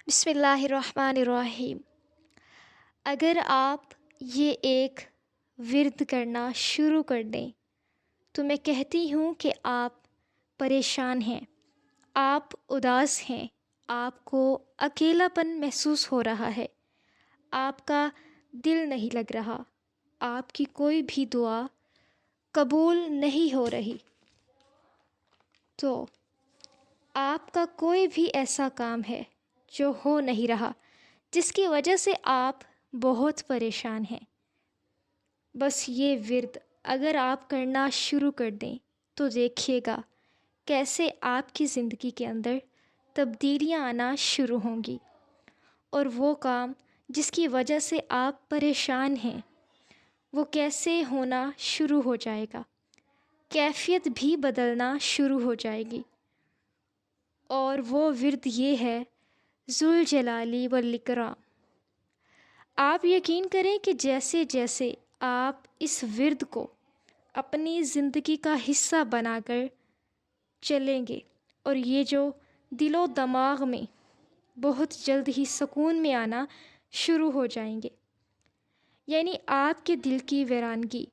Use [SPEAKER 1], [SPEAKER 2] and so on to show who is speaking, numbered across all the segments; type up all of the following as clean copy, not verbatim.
[SPEAKER 1] بسم اللہ الرحمن الرحیم۔ اگر آپ یہ ایک ورد کرنا شروع کر دیں تو میں کہتی ہوں کہ آپ پریشان ہیں، آپ اداس ہیں، آپ کو اکیلا پن محسوس ہو رہا ہے، آپ کا دل نہیں لگ رہا، آپ کی کوئی بھی دعا قبول نہیں ہو رہی، تو آپ کا کوئی بھی ایسا کام ہے جو ہو نہیں رہا جس کی وجہ سے آپ بہت پریشان ہیں۔ بس یہ ورد اگر آپ کرنا شروع کر دیں تو دیکھیے گا کیسے آپ کی زندگی کے اندر تبدیلیاں آنا شروع ہوں گی، اور وہ کام جس کی وجہ سے آپ پریشان ہیں وہ کیسے ہونا شروع ہو جائے گا، کیفیت بھی بدلنا شروع ہو جائے گی۔ اور وہ ورد یہ ہے ذوالجلالی والاکرام۔ آپ یقین کریں کہ جیسے جیسے آپ اس ورد کو اپنی زندگی کا حصہ بنا کر چلیں گے، اور یہ جو دل و دماغ میں بہت جلد ہی سکون میں آنا شروع ہو جائیں گے، یعنی آپ کے دل کی ویرانگی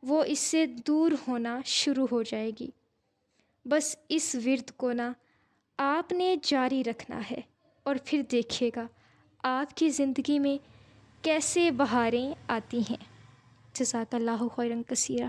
[SPEAKER 1] وہ اس سے دور ہونا شروع ہو جائے گی۔ بس اس ورد کو نا آپ نے جاری رکھنا ہے، اور پھر دیکھیے گا آپ کی زندگی میں کیسے بہاریں آتی ہیں۔ جزاک اللہ خیرا کثیرا۔